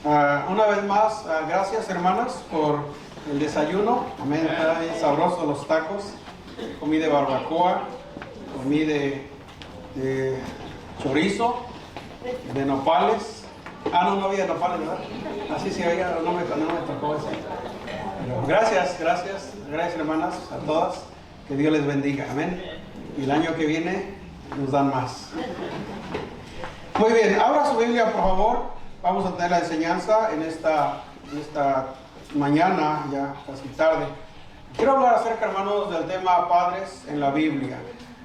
Una vez más, gracias hermanas por el desayuno. Amén. Está bien sabroso los tacos. Comí de barbacoa, comí de chorizo, de nopales. No había nopales, ¿verdad? Así sí había, no me tocó ese. Pero gracias hermanas a todas. Que Dios les bendiga. Amén. Y el año que viene nos dan más. Muy bien, abra su Biblia por favor. Vamos a tener la enseñanza en esta mañana, ya casi tarde. Quiero hablar acerca, hermanos, del tema padres en la Biblia.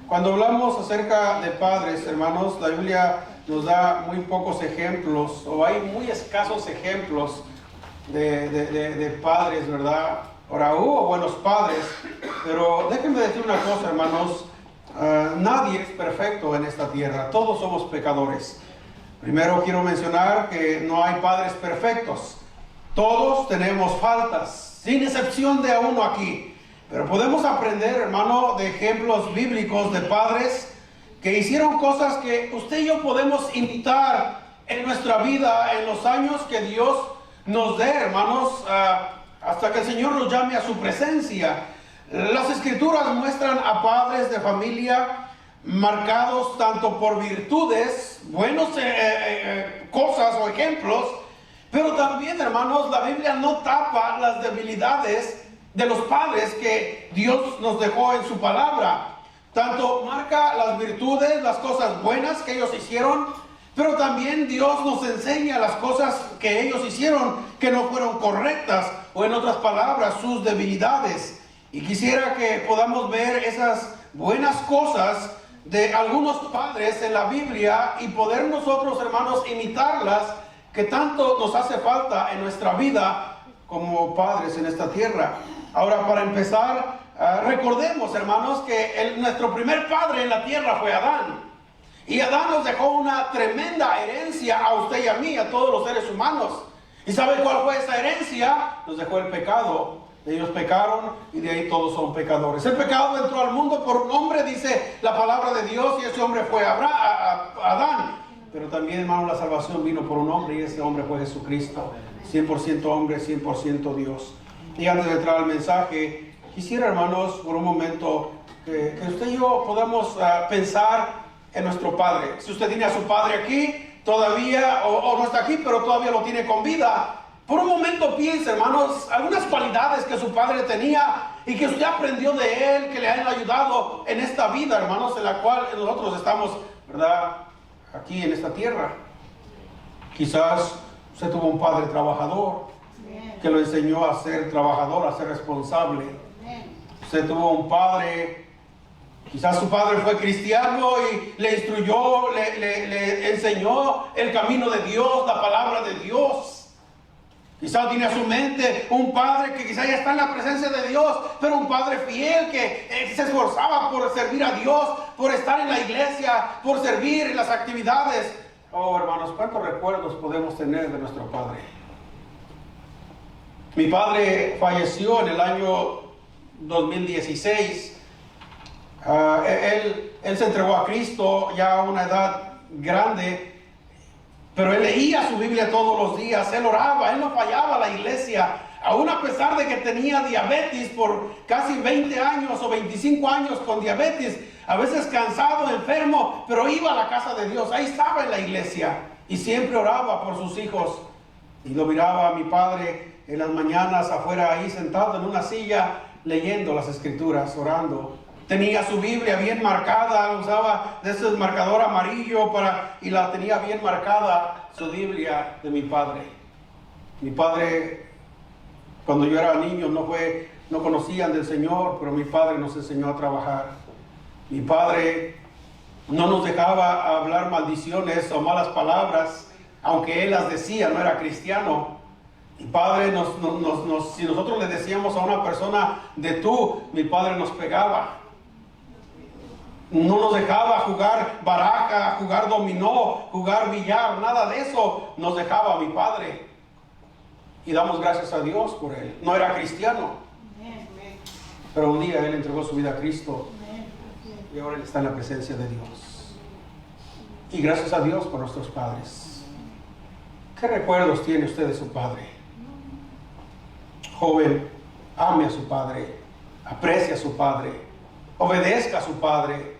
Cuando hablamos acerca de padres, hermanos, la Biblia nos da muy pocos ejemplos, o hay muy escasos ejemplos de padres, ¿verdad? Ahora, hubo buenos padres, pero déjenme decir una cosa, hermanos. Nadie es perfecto en esta tierra, todos somos pecadores. Primero quiero mencionar que no hay padres perfectos. Todos tenemos faltas, sin excepción de a uno aquí. Pero podemos aprender, hermano, de ejemplos bíblicos de padres que hicieron cosas que usted y yo podemos imitar en nuestra vida, en los años que Dios nos dé, hermanos, hasta que el Señor nos llame a su presencia. Las Escrituras muestran a padres de familia marcados tanto por virtudes, buenos cosas o ejemplos, pero también, hermanos, la Biblia no tapa las debilidades de los padres que Dios nos dejó en su palabra. Tanto marca las virtudes, las cosas buenas que ellos hicieron, pero también Dios nos enseña las cosas que ellos hicieron que no fueron correctas, o en otras palabras, sus debilidades. Y quisiera que podamos ver esas buenas cosas de algunos padres en la Biblia y poder nosotros, hermanos, imitarlas, que tanto nos hace falta en nuestra vida como padres en esta tierra. Ahora, para empezar, recordemos, hermanos, que nuestro primer padre en la tierra fue Adán. Y Adán nos dejó una tremenda herencia a usted y a mí, a todos los seres humanos. ¿Y sabe cuál fue esa herencia? Nos dejó el pecado. Ellos pecaron y de ahí todos son pecadores. El pecado entró al mundo por un hombre, dice la palabra de Dios, y ese hombre fue Adán. Pero también, hermano, la salvación vino por un hombre, y ese hombre fue Jesucristo. 100% hombre, 100% Dios. Y antes de entrar al mensaje, quisiera, hermanos, por un momento que usted y yo podamos pensar en nuestro Padre. Si usted tiene a su Padre aquí, todavía, o no está aquí, pero todavía lo tiene con vida, por un momento piense, hermanos, algunas cualidades que su padre tenía y que usted aprendió de él, que le han ayudado en esta vida, hermanos, en la cual nosotros estamos, ¿verdad?, aquí en esta tierra. Quizás usted tuvo un padre trabajador que lo enseñó a ser trabajador, a ser responsable. Usted tuvo un padre, quizás su padre fue cristiano y le instruyó, le enseñó el camino de Dios, la palabra de Dios. Quizás tiene a su mente un padre que quizás ya está en la presencia de Dios, pero un padre fiel que se esforzaba por servir a Dios, por estar en la iglesia, por servir en las actividades. Oh, hermanos, ¿cuántos recuerdos podemos tener de nuestro padre? Mi padre falleció en el año 2016. Él se entregó a Cristo ya a una edad grande. Pero él leía su Biblia todos los días, él oraba, él no fallaba a la iglesia, aún a pesar de que tenía diabetes por casi 20 años o 25 años con diabetes, a veces cansado, enfermo, pero iba a la casa de Dios, ahí estaba en la iglesia y siempre oraba por sus hijos. Y lo miraba a mi padre en las mañanas afuera ahí sentado en una silla leyendo las escrituras, orando. Tenía su Biblia bien marcada, usaba de ese marcador amarillo y la tenía bien marcada, su Biblia de mi padre. Mi padre, cuando yo era niño, no conocían del Señor, pero mi padre nos enseñó a trabajar. Mi padre no nos dejaba hablar maldiciones o malas palabras, aunque él las decía, no era cristiano. Mi padre, si nosotros le decíamos a una persona de tú, mi padre nos pegaba. No nos dejaba jugar baraja, jugar dominó, jugar billar, nada de eso nos dejaba mi padre. Y damos gracias a Dios por él. No era cristiano, pero un día él entregó su vida a Cristo y ahora él está en la presencia de Dios. Y gracias a Dios por nuestros padres. ¿Qué recuerdos tiene usted de su padre? Joven, ame a su padre, aprecie a su padre, obedezca a su padre.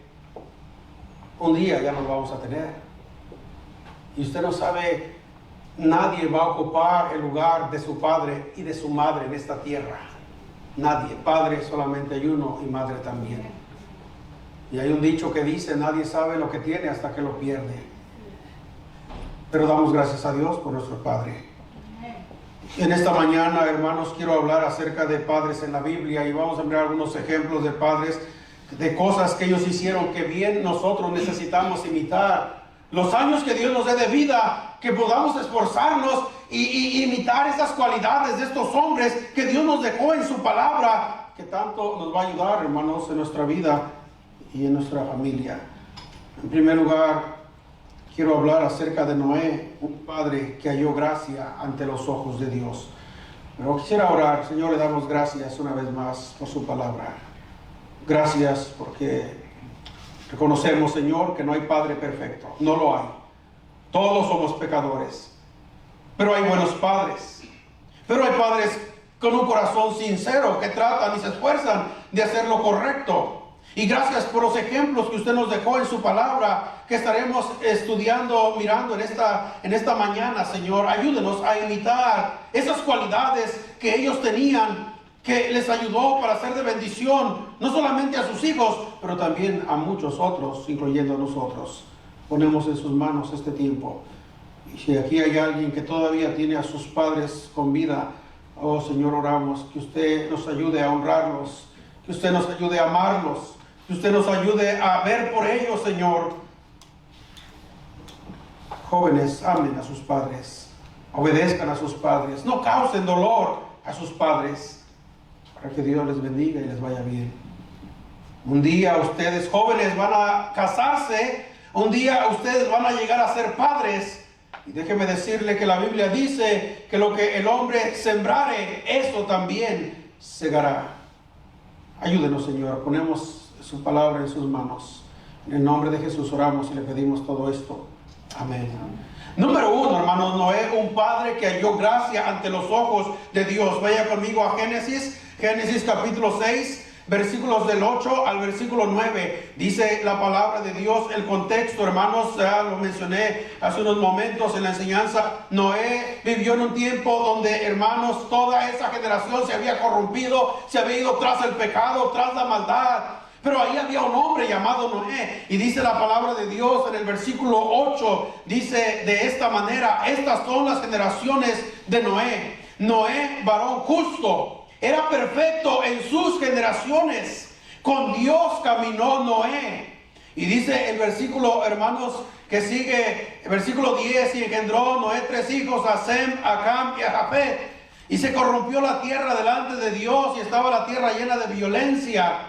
Un día ya no lo vamos a tener. Y usted no sabe, nadie va a ocupar el lugar de su padre y de su madre en esta tierra. Nadie. Padre solamente hay uno y madre también. Y hay un dicho que dice, nadie sabe lo que tiene hasta que lo pierde. Pero damos gracias a Dios por nuestro Padre. En esta mañana, hermanos, quiero hablar acerca de padres en la Biblia y vamos a ver algunos ejemplos de padres, de cosas que ellos hicieron que bien nosotros necesitamos imitar. Los años que Dios nos dé de vida, que podamos esforzarnos y imitar esas cualidades de estos hombres que Dios nos dejó en su palabra, que tanto nos va a ayudar, hermanos, en nuestra vida y en nuestra familia. En primer lugar, quiero hablar acerca de Noé, un padre que halló gracia ante los ojos de Dios. Pero quisiera orar. Señor, le damos gracias una vez más por su palabra. Gracias porque reconocemos, Señor, que no hay padre perfecto. No lo hay. Todos somos pecadores. Pero hay buenos padres. Pero hay padres con un corazón sincero que tratan y se esfuerzan de hacer lo correcto. Y gracias por los ejemplos que usted nos dejó en su palabra, que estaremos estudiando, mirando en esta mañana, Señor. Ayúdenos a imitar esas cualidades que ellos tenían, que les ayudó para ser de bendición, no solamente a sus hijos, pero también a muchos otros, incluyendo a nosotros. Ponemos en sus manos este tiempo. Y si aquí hay alguien que todavía tiene a sus padres con vida, oh Señor, oramos que usted nos ayude a honrarlos, que usted nos ayude a amarlos, que usted nos ayude a ver por ellos, Señor. Jóvenes, amen a sus padres, obedezcan a sus padres, no causen dolor a sus padres, para que Dios les bendiga y les vaya bien. Un día ustedes, jóvenes, van a casarse, un día ustedes van a llegar a ser padres. Y déjeme decirle que la Biblia dice que lo que el hombre sembrare, eso también segará. Ayúdenos, Señor, ponemos su palabra en sus manos. En el nombre de Jesús oramos y le pedimos todo esto. Amén. Número 1, hermanos, Noé, un padre que halló gracia ante los ojos de Dios. Vaya conmigo a Génesis capítulo 6, versículos del 8 al versículo 9. Dice la palabra de Dios, el contexto, hermanos, ya lo mencioné hace unos momentos en la enseñanza. Noé vivió en un tiempo donde, hermanos, toda esa generación se había corrompido, se había ido tras el pecado, tras la maldad. Pero ahí había un hombre llamado Noé, y dice la palabra de Dios en el versículo 8, dice de esta manera: estas son las generaciones de Noé. Noé, varón justo, era perfecto en sus generaciones. Con Dios caminó Noé. Y dice el versículo, hermanos, que sigue, el versículo 10, y engendró Noé 3 hijos, a Sem, a Cam y a Jafet. Y se corrompió la tierra delante de Dios, y estaba la tierra llena de violencia.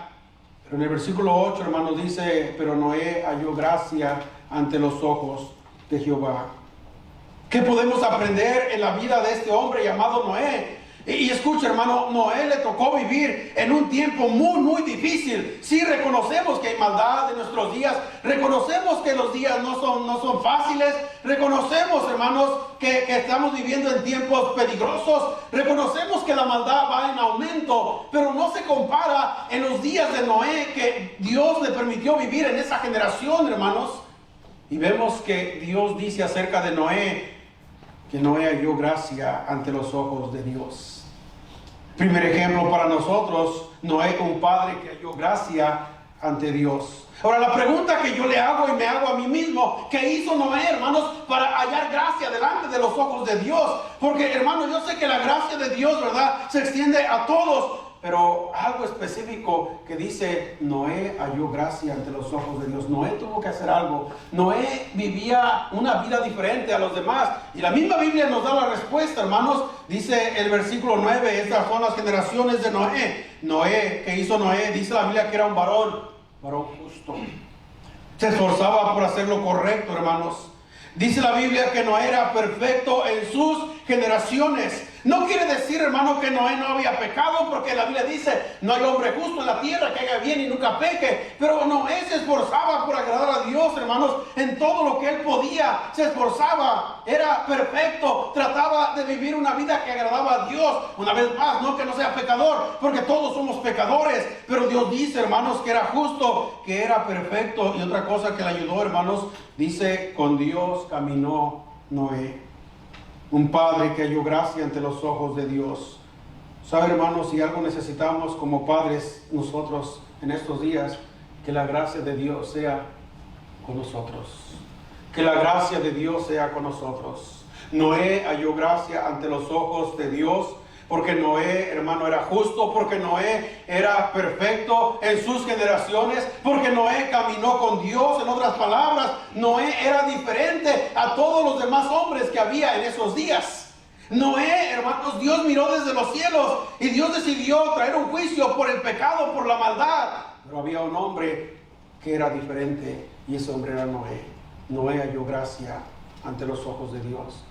Pero en el versículo 8, hermanos, dice: pero Noé halló gracia ante los ojos de Jehová. ¿Qué podemos aprender en la vida de este hombre llamado Noé? Y escucha, hermano, Noé le tocó vivir en un tiempo muy, muy difícil. Sí, reconocemos que hay maldad en nuestros días. Reconocemos que los días no son fáciles. Reconocemos, hermanos, que estamos viviendo en tiempos peligrosos. Reconocemos que la maldad va en aumento. Pero no se compara en los días de Noé, que Dios le permitió vivir en esa generación, hermanos. Y vemos que Dios dice acerca de Noé que Noé halló gracia ante los ojos de Dios. Primer ejemplo para nosotros, Noé, un padre que halló gracia ante Dios. Ahora, la pregunta que yo le hago y me hago a mí mismo: ¿qué hizo Noé, hermanos, para hallar gracia delante de los ojos de Dios? Porque, hermanos, yo sé que la gracia de Dios, ¿verdad?, se extiende a todos. Pero algo específico que dice: Noé halló gracia ante los ojos de Dios. Noé tuvo que hacer algo. Noé vivía una vida diferente a los demás. Y la misma Biblia nos da la respuesta, hermanos. Dice el versículo 9, estas son las generaciones de Noé. Noé, ¿qué hizo Noé? Dice la Biblia que era un varón justo. Se esforzaba por hacer lo correcto, hermanos. Dice la Biblia que Noé era perfecto en sus generaciones. No quiere decir, hermano, que Noé no había pecado, porque la Biblia dice, no hay hombre justo en la tierra que haga bien y nunca peque. Pero Noé se esforzaba por agradar a Dios, hermanos, en todo lo que él podía. Se esforzaba, era perfecto, trataba de vivir una vida que agradaba a Dios. Una vez más, no que no sea pecador, porque todos somos pecadores. Pero Dios dice, hermanos, que era justo, que era perfecto. Y otra cosa que le ayudó, hermanos, dice, con Dios caminó Noé. Un padre que halló gracia ante los ojos de Dios. ¿Sabe, hermanos? Si algo necesitamos como padres nosotros en estos días, que la gracia de Dios sea con nosotros. Que la gracia de Dios sea con nosotros. Noé halló gracia ante los ojos de Dios, porque Noé, hermano, era justo, porque Noé era perfecto en sus generaciones, porque Noé caminó con Dios. En otras palabras, Noé era diferente a todos los demás hombres que había en esos días. Noé, hermanos, Dios miró desde los cielos y Dios decidió traer un juicio por el pecado, por la maldad. Pero había un hombre que era diferente, y ese hombre era Noé. Noé halló gracia ante los ojos de Dios.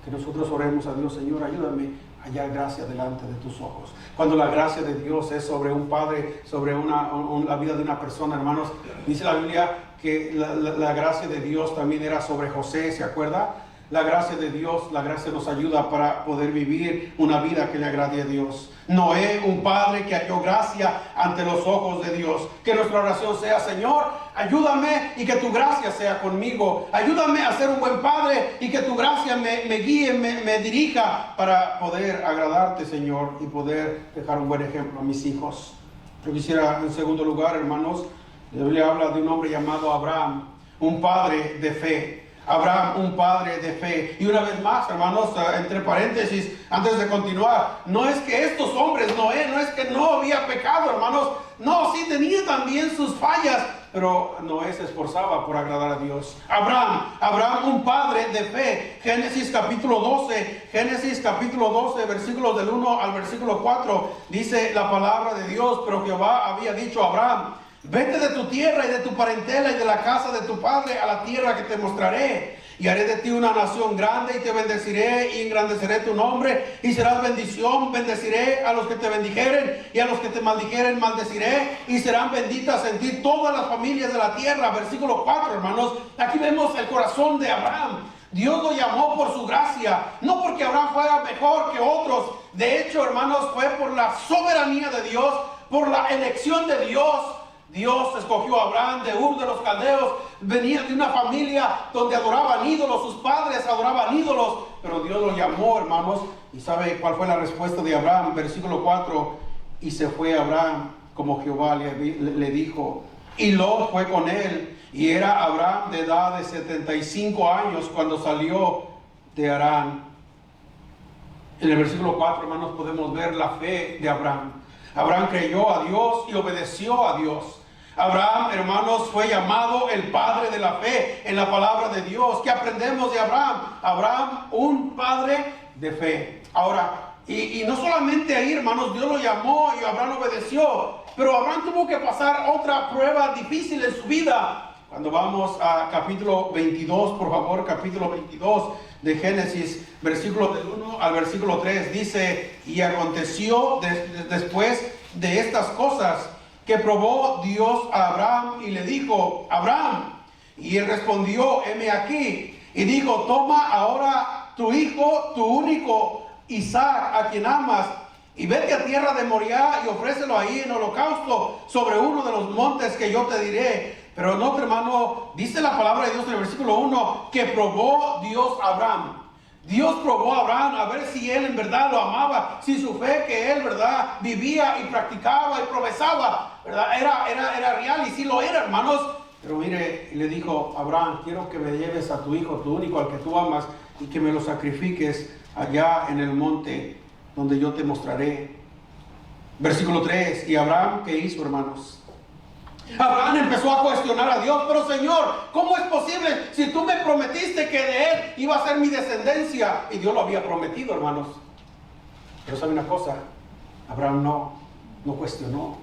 Que nosotros oremos a Dios: Señor, ayúdame a hallar gracia delante de tus ojos. Cuando la gracia de Dios es sobre un padre, sobre la vida de una persona, hermanos, dice la Biblia que la gracia de Dios también era sobre José, ¿se acuerda? La gracia de Dios, la gracia nos ayuda para poder vivir una vida que le agrade a Dios. Noé, un padre que halló gracia ante los ojos de Dios. Que nuestra oración sea: Señor, ayúdame y que tu gracia sea conmigo. Ayúdame a ser un buen padre y que tu gracia me guíe, me dirija para poder agradarte, Señor, y poder dejar un buen ejemplo a mis hijos. Yo quisiera, en segundo lugar, hermanos, la Biblia habla de un hombre llamado Abraham, un padre de fe. Abraham, un padre de fe. Y una vez más, hermanos, entre paréntesis, antes de continuar, no es que estos hombres, Noé, no es que no había pecado, hermanos. No, sí tenía también sus fallas, pero Noé se esforzaba por agradar a Dios. Abraham, un padre de fe. Génesis capítulo 12, versículos del 1 al versículo 4, dice la palabra de Dios: pero Jehová había dicho a Abraham: vete de tu tierra y de tu parentela y de la casa de tu padre a la tierra que te mostraré. Y haré de ti una nación grande y te bendeciré y engrandeceré tu nombre y serás bendición. Bendeciré a los que te bendijeren y a los que te maldijeren maldeciré y serán benditas en ti todas las familias de la tierra. Versículo 4, hermanos. Aquí vemos el corazón de Abraham. Dios lo llamó por su gracia, no porque Abraham fuera mejor que otros. De hecho, hermanos, fue por la soberanía de Dios, por la elección de Dios. Dios escogió a Abraham de Ur de los Caldeos. Venía de una familia donde adoraban ídolos, sus padres adoraban ídolos, pero Dios lo llamó, hermanos. ¿Y sabe cuál fue la respuesta de Abraham? Versículo 4: y se fue Abraham como Jehová le dijo, y Lot fue con él. Y era Abraham de edad de 75 años cuando salió de Harán. En el versículo 4, hermanos, podemos ver la fe de Abraham. Abraham creyó a Dios y obedeció a Dios. Abraham, hermanos, fue llamado el padre de la fe en la palabra de Dios. ¿Qué aprendemos de Abraham? Abraham, un padre de fe. Ahora, y no solamente ahí, hermanos, Dios lo llamó y Abraham obedeció, pero Abraham tuvo que pasar otra prueba difícil en su vida. Cuando vamos a capítulo 22, por favor, capítulo 22 de Génesis, versículo del 1 al versículo 3, dice: y aconteció después de estas cosas que probó Dios a Abraham y le dijo: Abraham. Y él respondió: heme aquí. Y dijo: toma ahora tu hijo, tu único Isaac, a quien amas, y vete a tierra de Moriah y ofrécelo ahí en holocausto sobre uno de los montes que yo te diré. Pero no, hermano, dice la palabra de Dios en el versículo 1 que probó Dios a Abraham. Dios probó a Abraham a ver si él en verdad lo amaba, si su fe que él, verdad, vivía y practicaba y profesaba, verdad, era real, y sí lo era, hermanos. Pero mire, le dijo: Abraham, quiero que me lleves a tu hijo, tu único, al que tú amas, y que me lo sacrifiques allá en el monte donde yo te mostraré. Versículo 3, y Abraham, ¿qué hizo, hermanos? Abraham empezó a cuestionar a Dios: pero Señor, ¿cómo es posible si tú me prometiste que de él iba a ser mi descendencia? Y Dios lo había prometido, hermanos. Pero ¿sabe una cosa? Abraham no cuestionó.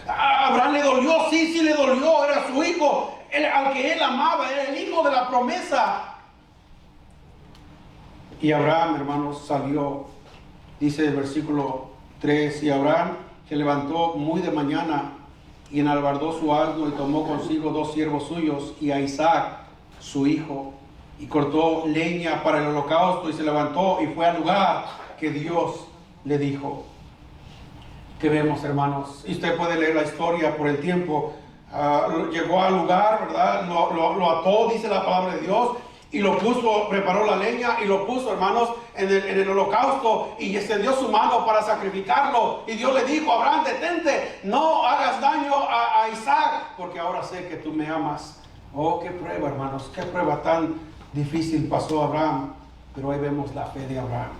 A Abraham le dolió, sí le dolió, era su hijo, al que él amaba, era el hijo de la promesa. Y Abraham, hermanos, salió, dice el versículo 3, y Abraham se levantó muy de mañana y enalbardó su asno y tomó consigo 2 siervos suyos y a Isaac, su hijo, y cortó leña para el holocausto y se levantó y fue al lugar que Dios le dijo. Que vemos, hermanos, y usted puede leer la historia por el tiempo. Llegó al lugar, ¿verdad? Lo ató, dice la palabra de Dios, y lo puso, preparó la leña y lo puso, hermanos, en el holocausto, y extendió su mano para sacrificarlo. Y Dios le dijo: Abraham, detente, no hagas daño a Isaac, porque ahora sé que tú me amas. Oh, qué prueba, hermanos, qué prueba tan difícil pasó Abraham. Pero ahí vemos la fe de Abraham.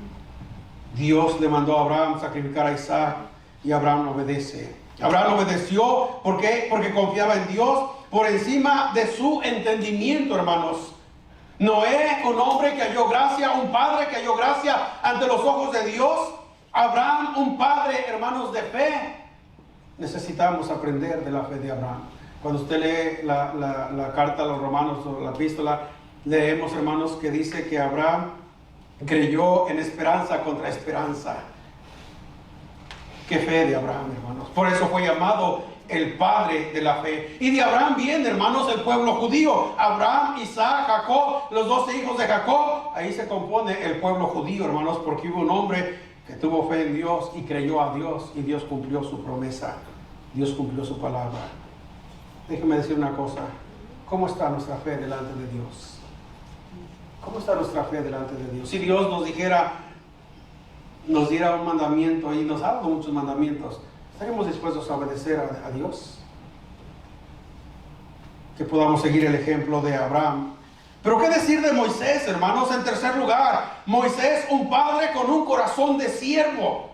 Dios le mandó a Abraham sacrificar a Isaac y Abraham obedece. Abraham obedeció, ¿por qué? Porque confiaba en Dios por encima de su entendimiento, hermanos. Noé, un hombre que halló gracia, un padre que halló gracia ante los ojos de Dios. Abraham, un padre, hermanos, de fe. Necesitamos aprender de la fe de Abraham. Cuando usted lee la carta a los romanos o la epístola, leemos, hermanos, que dice que Abraham creyó en esperanza contra esperanza. Qué fe de Abraham, hermanos. Por eso fue llamado el padre de la fe. Y de Abraham viene, hermanos, el pueblo judío. Abraham, Isaac, Jacob, los 12 hijos de Jacob. Ahí se compone el pueblo judío, hermanos, porque hubo un hombre que tuvo fe en Dios y creyó a Dios, y Dios cumplió su promesa. Dios cumplió su palabra. Déjeme decir una cosa. ¿Cómo está nuestra fe delante de Dios? ¿Cómo está nuestra fe delante de Dios? Si Dios nos diera un mandamiento, y nos ha dado muchos mandamientos, ¿estaremos dispuestos a obedecer a Dios? Que podamos seguir el ejemplo de Abraham. Pero ¿qué decir de Moisés, hermanos? En tercer lugar, Moisés, un padre con un corazón de siervo.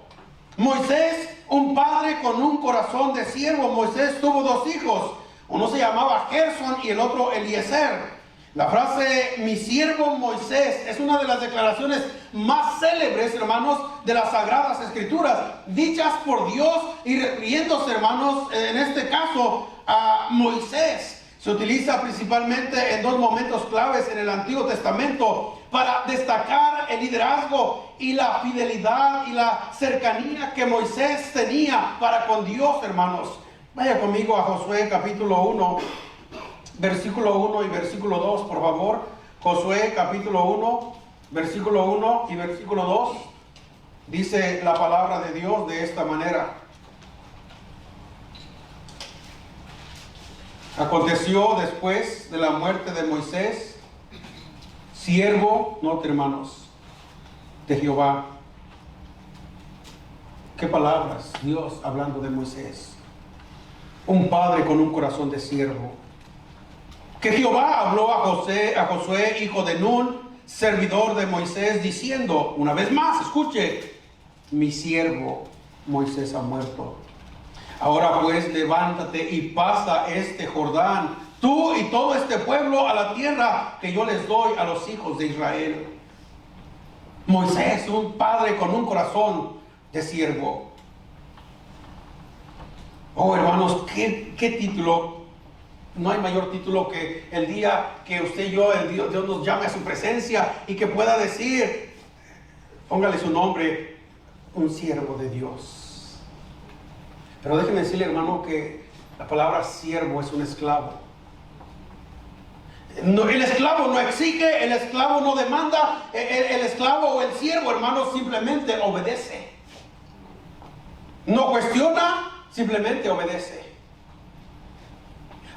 Moisés, un padre con un corazón de siervo. Moisés tuvo 2 hijos. Uno se llamaba Gerson y el otro Eliezer. La frase "mi siervo Moisés" es una de las declaraciones más célebres, hermanos, de las Sagradas Escrituras, dichas por Dios y refiriéndose, hermanos, en este caso a Moisés. Se utiliza principalmente en 2 momentos claves en el Antiguo Testamento para destacar el liderazgo y la fidelidad y la cercanía que Moisés tenía para con Dios, hermanos. Vaya conmigo a Josué capítulo 1. Versículo 1 y versículo 2, por favor. Josué capítulo 1, versículo 1 y versículo 2. Dice la palabra de Dios de esta manera: aconteció después de la muerte de Moisés, siervo, note, hermanos, de Jehová. Qué palabras, Dios hablando de Moisés. Un padre con un corazón de siervo. Que Jehová habló a Josué, hijo de Nun, servidor de Moisés, diciendo, una vez más, escuche: mi siervo Moisés ha muerto. Ahora pues, levántate y pasa este Jordán, tú y todo este pueblo, a la tierra que yo les doy a los hijos de Israel. Moisés, un padre con un corazón de siervo. Oh, hermanos, qué título. No hay mayor título que el día que usted y yo, Dios nos llame a su presencia y que pueda decir, póngale su nombre, un siervo de Dios. Pero déjeme decirle, hermano, que la palabra siervo es un esclavo. No, el esclavo no exige, el esclavo no demanda, el esclavo o el siervo, hermano, simplemente obedece. No cuestiona, simplemente obedece.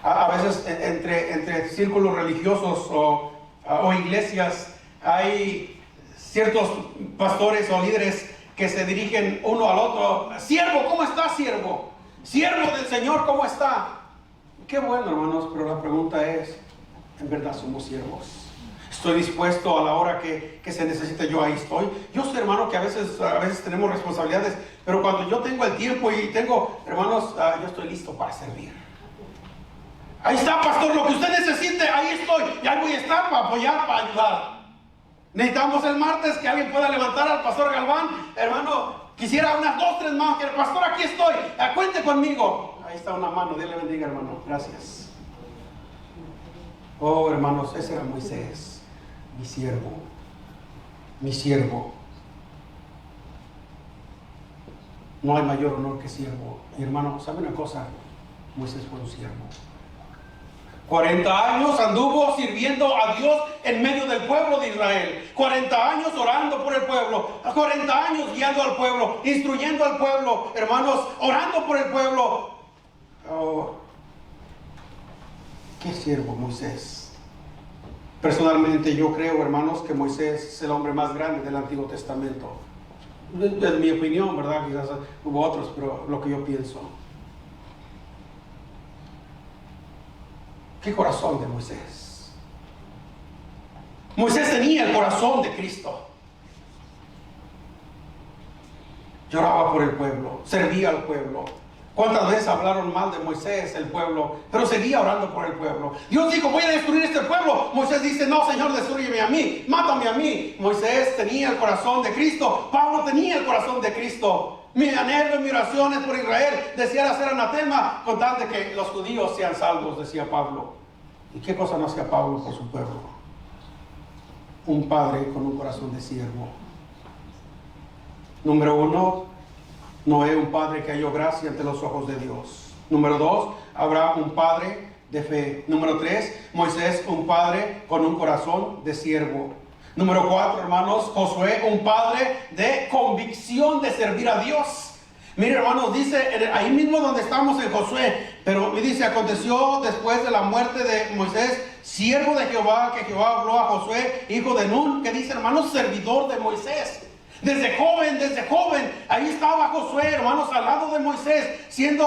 A veces entre círculos religiosos o iglesias hay ciertos pastores o líderes que se dirigen uno al otro: siervo, ¿cómo está, siervo? Siervo del Señor, ¿cómo está? Qué bueno, hermanos, pero la pregunta es, ¿en verdad somos siervos? ¿Estoy dispuesto a la hora que se necesite? Yo ahí estoy. Yo sé, hermano, que a veces tenemos responsabilidades, pero cuando yo tengo el tiempo y tengo, hermanos, yo estoy listo para servir. Ahí está, pastor, lo que usted necesite, ahí estoy. Y ahí voy a estar para apoyar, para ayudar. Necesitamos el martes que alguien pueda levantar al pastor Galván. Hermano, quisiera unas 2, 3 manos. Que el pastor, aquí estoy, cuente conmigo. Ahí está una mano, Dios le bendiga, hermano. Gracias. Oh, hermanos, ese era Moisés, mi siervo. mi siervo. No hay mayor honor que siervo. Mi hermano, ¿sabe una cosa? Moisés fue un siervo. 40 años anduvo sirviendo a Dios en medio del pueblo de Israel. 40 años orando por el pueblo. 40 años guiando al pueblo, instruyendo al pueblo. Hermanos, orando por el pueblo. Oh, qué siervo Moisés. Personalmente yo creo, hermanos, que Moisés es el hombre más grande del Antiguo Testamento. Es mi opinión, ¿verdad? Quizás hubo otros, pero lo que yo pienso. ¿Qué corazón de Moisés? Moisés tenía el corazón de Cristo. Lloraba por el pueblo, servía al pueblo. ¿Cuántas veces hablaron mal de Moisés, el pueblo? Pero seguía orando por el pueblo. Dios dijo, voy a destruir este pueblo. Moisés dice, no, Señor, destrúyeme a mí, mátame a mí. Moisés tenía el corazón de Cristo. Pablo tenía el corazón de Cristo. Mi anhelo y mi oración es por Israel. Deseara ser anatema con tal de que los judíos sean salvos, decía Pablo. ¿Y qué cosa no hacía Pablo por su pueblo? Un padre con un corazón de siervo. Número 1, Noé, un padre que halló gracia ante los ojos de Dios. Número 2, Abraham, un padre de fe. Número 3, Moisés, un padre con un corazón de siervo. Número 4, hermanos, Josué, un padre de convicción de servir a Dios. Mire, hermanos, dice ahí mismo donde estamos en Josué, pero me dice, aconteció después de la muerte de Moisés, siervo de Jehová, que Jehová habló a Josué, hijo de Nun, que dice, hermanos, servidor de Moisés. Desde joven, ahí estaba Josué, hermanos, al lado de Moisés, siendo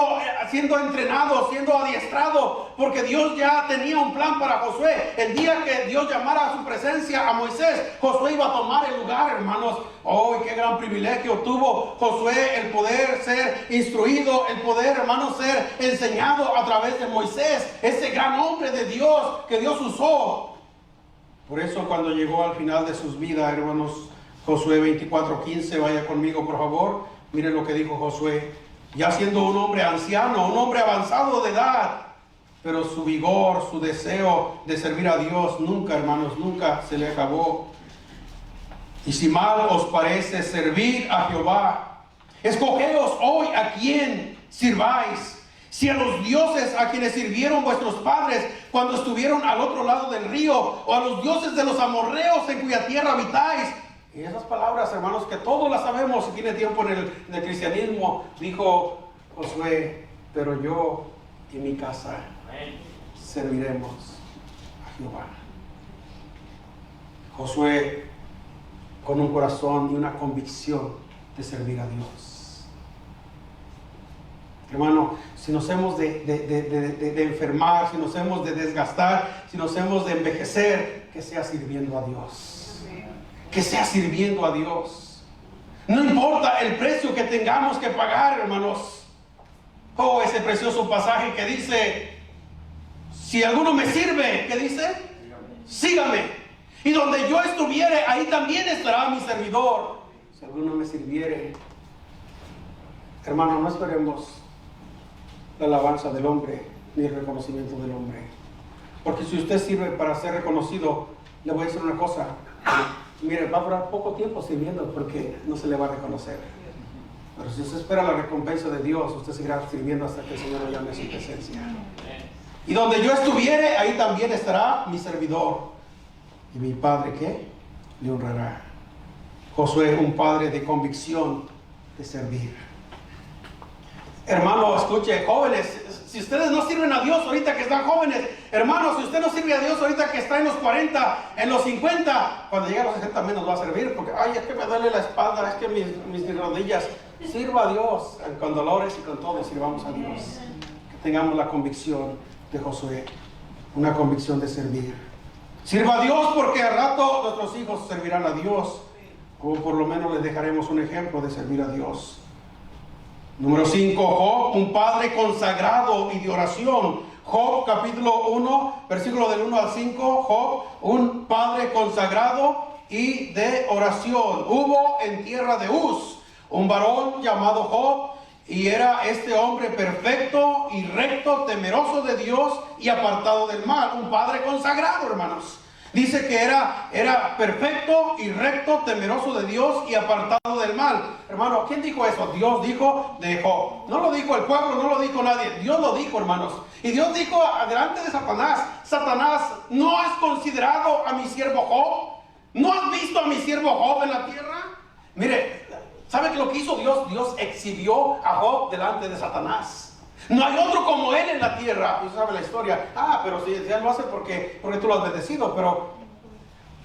entrenado, siendo adiestrado, porque Dios ya tenía un plan para Josué. El día que Dios llamara a su presencia a Moisés, Josué iba a tomar el lugar, hermanos. ¡Oh, qué gran privilegio tuvo Josué el poder ser instruido, el poder, hermanos, ser enseñado a través de Moisés, ese gran hombre de Dios que Dios usó! Por eso cuando llegó al final de sus vidas, hermanos, Josué 24:15, vaya conmigo por favor. Miren lo que dijo Josué. Ya siendo un hombre anciano, un hombre avanzado de edad, pero su vigor, su deseo de servir a Dios nunca, hermanos, nunca se le acabó. Y si mal os parece servir a Jehová, escogeos hoy a quién sirváis. Si a los dioses a quienes sirvieron vuestros padres cuando estuvieron al otro lado del río, o a los dioses de los amorreos en cuya tierra habitáis. Y esas palabras, hermanos, que todos las sabemos, si tiene tiempo en el cristianismo, dijo Josué, pero yo y mi casa serviremos a Jehová. Josué con un corazón y una convicción de servir a Dios. Hermano, si nos hemos de enfermar, si nos hemos de desgastar, si nos hemos de envejecer, que sea sirviendo a Dios. Que sea sirviendo a Dios. No importa el precio que tengamos que pagar, hermanos. Oh, ese precioso pasaje que dice, si alguno me sirve, ¿qué dice? Sígame. Y donde yo estuviere, ahí también estará mi servidor. Si alguno me sirviere. Hermano, no esperemos la alabanza del hombre, ni el reconocimiento del hombre. Porque si usted sirve para ser reconocido, le voy a decir una cosa. Mire, va a durar poco tiempo sirviendo porque no se le va a reconocer. Pero si usted espera la recompensa de Dios, usted seguirá sirviendo hasta que el Señor lo llame a su presencia. Y donde yo estuviere, ahí también estará mi servidor. Y mi Padre, ¿qué? Le honrará. Josué, un padre de convicción de servir. Hermano, escuche, jóvenes, si ustedes no sirven a Dios ahorita que están jóvenes, hermanos, si usted no sirve a Dios ahorita que está en los 40, en los 50, cuando llegue a los 60 menos va a servir, porque, ay, es que me duele la espalda, es que mis rodillas. Sirva a Dios, con dolores y con todo, sirvamos a Dios. Que tengamos la convicción de Josué, una convicción de servir. Sirva a Dios porque al rato nuestros hijos servirán a Dios, o por lo menos les dejaremos un ejemplo de servir a Dios. Número 5, Job, un padre consagrado y de oración. Job capítulo 1, versículo del 1 al 5, Job, un padre consagrado y de oración. Hubo en tierra de Uz un varón llamado Job, y era este hombre perfecto y recto, temeroso de Dios y apartado del mal. Un padre consagrado, hermanos. Dice que era perfecto y recto, temeroso de Dios y apartado del mal. Hermano, ¿quién dijo eso? Dios dijo de Job. No lo dijo el pueblo, no lo dijo nadie. Dios lo dijo, hermanos. Y Dios dijo delante de Satanás: Satanás, ¿no has considerado a mi siervo Job? ¿No has visto a mi siervo Job en la tierra? Mire, ¿sabe qué lo que hizo Dios? Dios exhibió a Job delante de Satanás. No hay otro como él en la tierra. Usted sabe la historia. Pero si él lo hace porque tú lo has bendecido.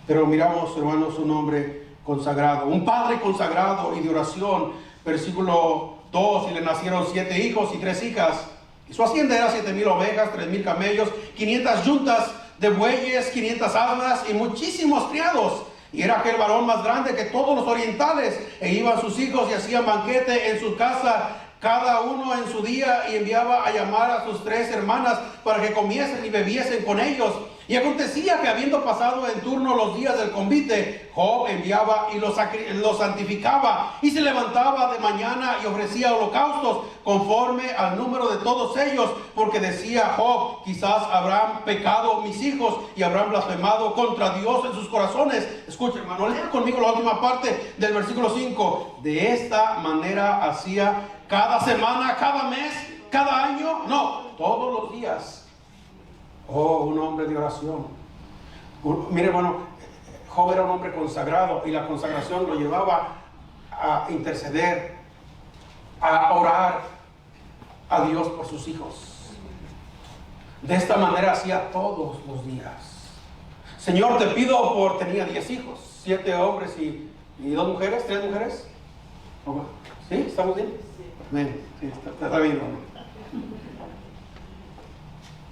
Pero miramos, hermanos, un hombre consagrado, un padre consagrado y de oración. Versículo 2: y le nacieron 7 hijos y 3 hijas. Y su hacienda era 7,000 ovejas, 3,000 camellos, 500 yuntas de bueyes, 500 asnas y muchísimos criados. Y era aquel varón más grande que todos los orientales. E iban sus hijos y hacían banquete en su casa, cada uno en su día, y enviaba a llamar a sus 3 hermanas para que comiesen y bebiesen con ellos. Y acontecía que, habiendo pasado en turno los días del convite, Job enviaba y los santificaba, y se levantaba de mañana y ofrecía holocaustos conforme al número de todos ellos, porque decía Job: quizás habrán pecado mis hijos y habrán blasfemado contra Dios en sus corazones. Escucha, hermano, lea conmigo la última parte del versículo 5. De esta manera hacía cada semana, cada mes, cada año, no, todos los días. Oh, un hombre de oración. Mire, hermano, Job era un hombre consagrado, y la consagración lo llevaba a interceder, a orar a Dios por sus hijos. De esta manera hacía todos los días. Señor, te pido tenía 10 hijos, 7 hombres y 2 mujeres, 3 mujeres. ¿Sí? ¿Estamos bien? Amén. Sí, está bien, hermano.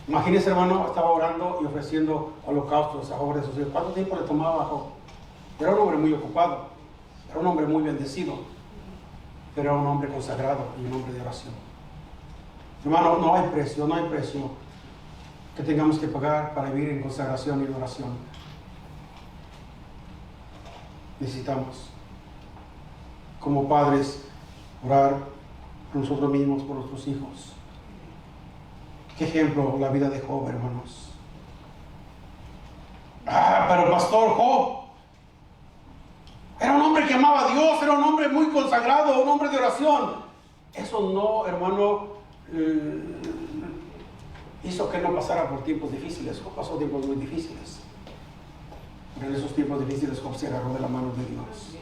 Imagínese, hermano, estaba orando y ofreciendo holocaustos a favor de sus hijos. ¿Cuánto tiempo le tomaba a Job? Era un hombre muy ocupado, era un hombre muy bendecido, pero era un hombre consagrado y un hombre de oración. Hermano, no hay precio que tengamos que pagar para vivir en consagración y en oración. Necesitamos, como padres, orar por nosotros mismos, por nuestros hijos. Qué ejemplo la vida de Job, hermanos. Pero pastor, Job era un hombre que amaba a Dios, era un hombre muy consagrado, un hombre de oración. Eso no, hermano, hizo que no pasara por tiempos difíciles. Job pasó tiempos muy difíciles. Pero en esos tiempos difíciles Job se agarró de la mano de Dios,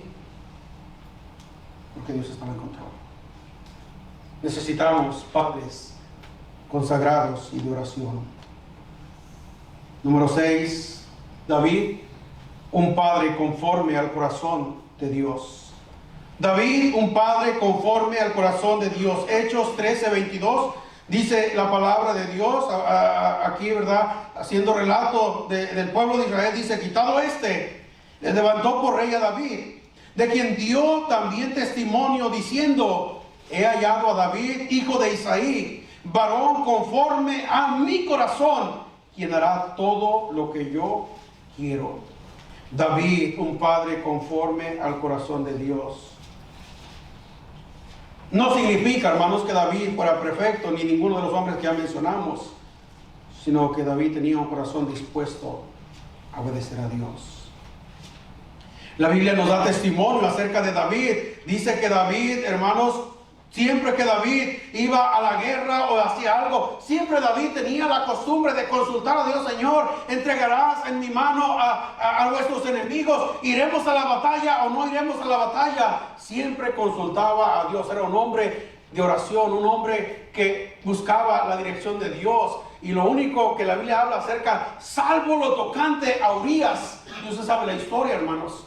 porque Dios estaba en control. Necesitamos padres consagrados y de oración. Número 6, David, un padre conforme al corazón de Dios. David, un padre conforme al corazón de Dios. Hechos 13:22, dice la palabra de Dios, aquí, ¿verdad? Haciendo relato del pueblo de Israel, dice: quitado le levantó por rey a David, de quien dio también testimonio, diciendo: he hallado a David, hijo de Isaí, varón conforme a mi corazón, quien hará todo lo que yo quiero. David, un padre conforme al corazón de Dios. No significa, hermanos, que David fuera perfecto, ni ninguno de los hombres que ya mencionamos, sino que David tenía un corazón dispuesto a obedecer a Dios. La Biblia nos da testimonio acerca de David. Dice que David, hermanos, siempre que David iba a la guerra o hacía algo, siempre David tenía la costumbre de consultar a Dios: Señor, ¿entregarás en mi mano a nuestros enemigos? ¿Iremos a la batalla o no iremos a la batalla? Siempre consultaba a Dios. Era un hombre de oración, un hombre que buscaba la dirección de Dios. Y lo único que la Biblia habla acerca, salvo lo tocante a Urías, y usted sabe la historia, hermanos,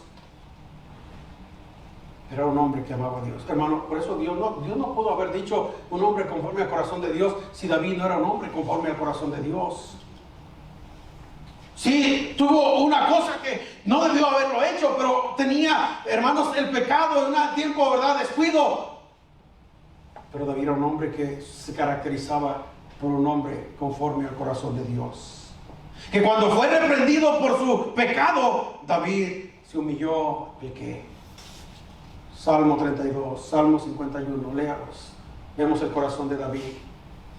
era un hombre que amaba a Dios. Hermano, por eso Dios no pudo haber dicho un hombre conforme al corazón de Dios si David no era un hombre conforme al corazón de Dios. Sí, tuvo una cosa que no debió haberlo hecho, pero tenía, hermanos, el pecado en un tiempo, ¿verdad?, descuido. Pero David era un hombre que se caracterizaba por un hombre conforme al corazón de Dios. Que cuando fue reprendido por su pecado, David se humilló. ¿Qué? Salmo 32, Salmo 51, léalos. Vemos el corazón de David,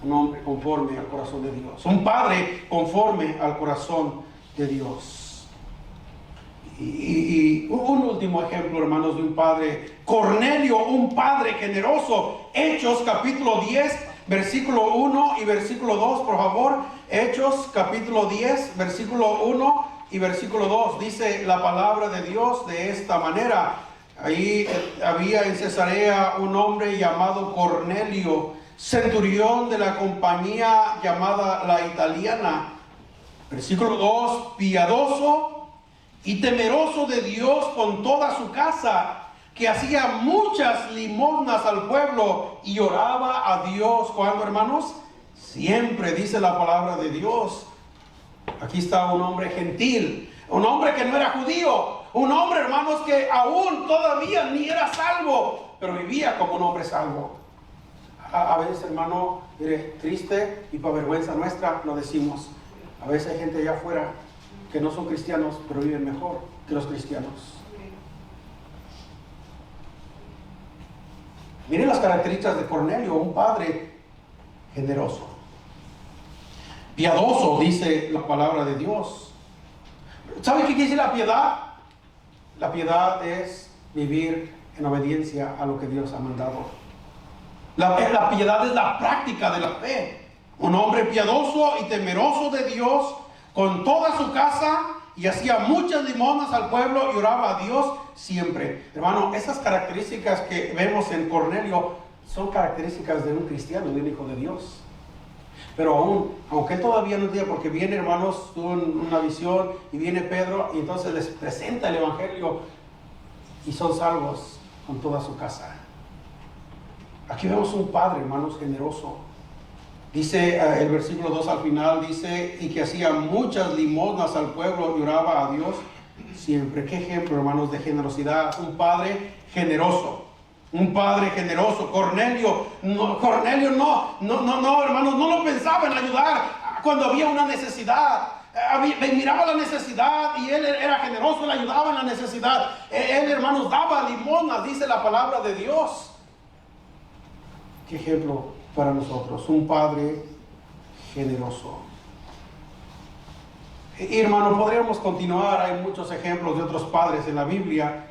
un hombre conforme al corazón de Dios, un padre conforme al corazón de Dios. Y un último ejemplo, hermanos, de un padre, Cornelio, un padre generoso. Hechos capítulo 10, versículo 1 y versículo 2, por favor. Hechos capítulo 10, versículo 1 y versículo 2. Dice la palabra de Dios de esta manera. Ahí había en Cesarea un hombre llamado Cornelio, centurión de la compañía llamada la Italiana. Versículo 2, piadoso y temeroso de Dios con toda su casa, que hacía muchas limosnas al pueblo y oraba a Dios. ¿Cuándo, hermanos? Siempre, dice la palabra de Dios. Aquí está un hombre gentil, un hombre que no era judío, un hombre, hermanos, que aún todavía ni era salvo, pero vivía como un hombre salvo. A veces, hermano, mire, triste y para vergüenza nuestra lo decimos. A veces hay gente allá afuera que no son cristianos, pero viven mejor que los cristianos. Miren las características de Cornelio, un padre generoso, piadoso, dice la palabra de Dios. ¿Sabe qué quiere decir la piedad? La piedad es vivir en obediencia a lo que Dios ha mandado. La piedad es la práctica de la fe. Un hombre piadoso y temeroso de Dios con toda su casa, y hacía muchas limosnas al pueblo y oraba a Dios siempre. Hermano, esas características que vemos en Cornelio son características de un cristiano, de un hijo de Dios. Pero aún, aunque él todavía no entiende, porque viene, hermanos, tuvo una visión y viene Pedro y entonces les presenta el evangelio y son salvos con toda su casa. Aquí vemos un padre, hermanos, generoso. Dice el versículo 2 al final, dice, y que hacía muchas limosnas al pueblo y oraba a Dios siempre. Qué ejemplo, hermanos, de generosidad. Un padre generoso. Un padre generoso. Cornelio no, hermanos, no lo pensaba en ayudar cuando había una necesidad. Miraba la necesidad y él era generoso, le ayudaba en la necesidad. Él, hermanos, daba limosnas, dice la palabra de Dios. Qué ejemplo para nosotros, un padre generoso. Y hermano, podríamos continuar, hay muchos ejemplos de otros padres en la Biblia,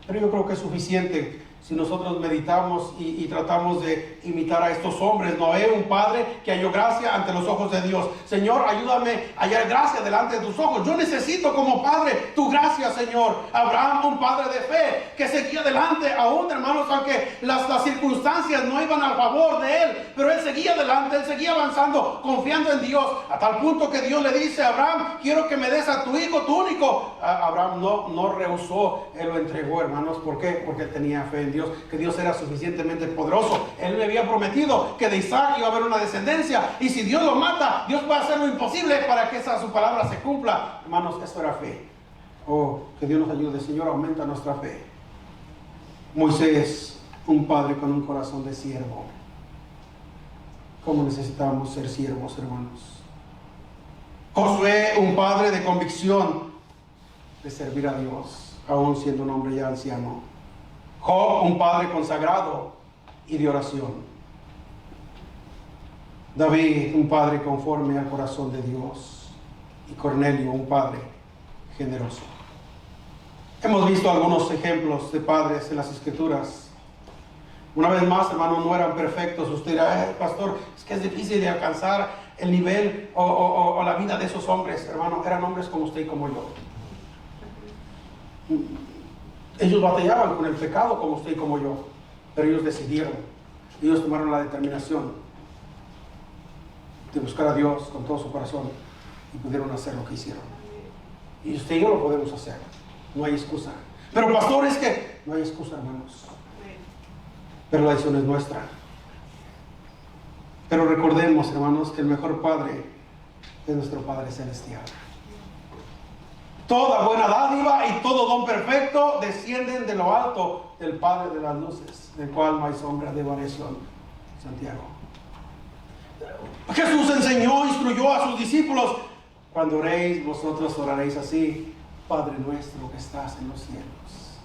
pero yo creo que es suficiente si nosotros meditamos y tratamos de imitar a estos hombres. Noé, un padre que halló gracia ante los ojos de Dios. Señor, ayúdame a hallar gracia delante de tus ojos. Yo necesito como padre tu gracia, Señor. Abraham, un padre de fe que seguía adelante, aún, hermanos, aunque las circunstancias no iban a favor de él, pero él seguía adelante, él seguía avanzando, confiando en Dios, a tal punto que Dios le dice a Abraham, quiero que me des a tu hijo, tu único. Abraham no rehusó, él lo entregó, hermanos. ¿Por qué? Porque él tenía fe en Dios, que Dios era suficientemente poderoso. Él le había prometido que de Isaac iba a haber una descendencia, y si Dios lo mata, Dios puede hacer lo imposible para que esa su palabra se cumpla. Hermanos, eso era fe. Oh, que Dios nos ayude, Señor, aumenta nuestra fe. Moisés, un padre con un corazón de siervo. ¿Cómo necesitamos ser siervos, hermanos? Josué, un padre de convicción de servir a Dios, aún siendo un hombre ya anciano. Job, un padre consagrado y de oración. David, un padre conforme al corazón de Dios. Y Cornelio, un padre generoso. Hemos visto algunos ejemplos de padres en las Escrituras. Una vez más, hermanos, no eran perfectos. Usted dirá, pastor, es que es difícil de alcanzar el nivel o la vida de esos hombres. Hermano, eran hombres como usted y como yo. Ellos batallaban con el pecado como usted y como yo, pero ellos decidieron, ellos tomaron la determinación de buscar a Dios con todo su corazón y pudieron hacer lo que hicieron. Y usted y yo lo podemos hacer, no hay excusa. Pero pastor, es que no hay excusa, hermanos, pero la decisión es nuestra. Pero recordemos, hermanos, que el mejor Padre es nuestro Padre Celestial. Toda buena dádiva y todo don perfecto descienden de lo alto del Padre de las luces, del cual no hay sombra de variación. Santiago. Jesús enseñó, instruyó a sus discípulos: cuando oréis, vosotros oraréis así: Padre nuestro que estás en los cielos.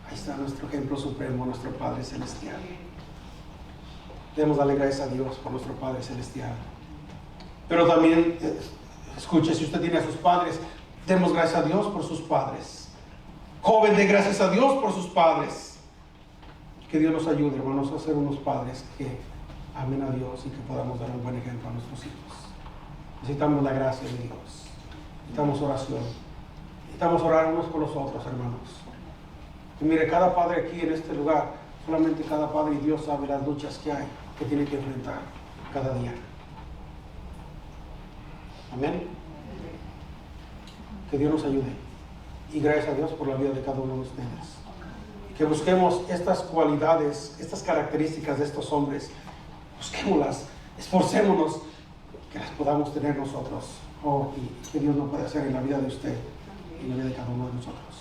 Ahí está nuestro ejemplo supremo, nuestro Padre Celestial. Debemos darle gracias a Dios por nuestro Padre Celestial. Pero también, escuche, si usted tiene a sus padres, Demos gracias a Dios por sus padres. Joven, de gracias a Dios por sus padres. Que Dios nos ayude, hermanos, a ser unos padres que amen a Dios y que podamos dar un buen ejemplo a nuestros hijos. Necesitamos la gracia de Dios. Necesitamos oración. Necesitamos orar unos por los otros, hermanos. Y mire, cada padre aquí en este lugar, solamente cada padre y Dios sabe las luchas que hay, que tiene que enfrentar cada día. Amén. Que Dios nos ayude. Y gracias a Dios por la vida de cada uno de ustedes. Y que busquemos estas cualidades, estas características de estos hombres. Busquémoslas, esforcémonos, que las podamos tener nosotros. Oh, y que Dios lo puede hacer en la vida de usted y en la vida de cada uno de nosotros.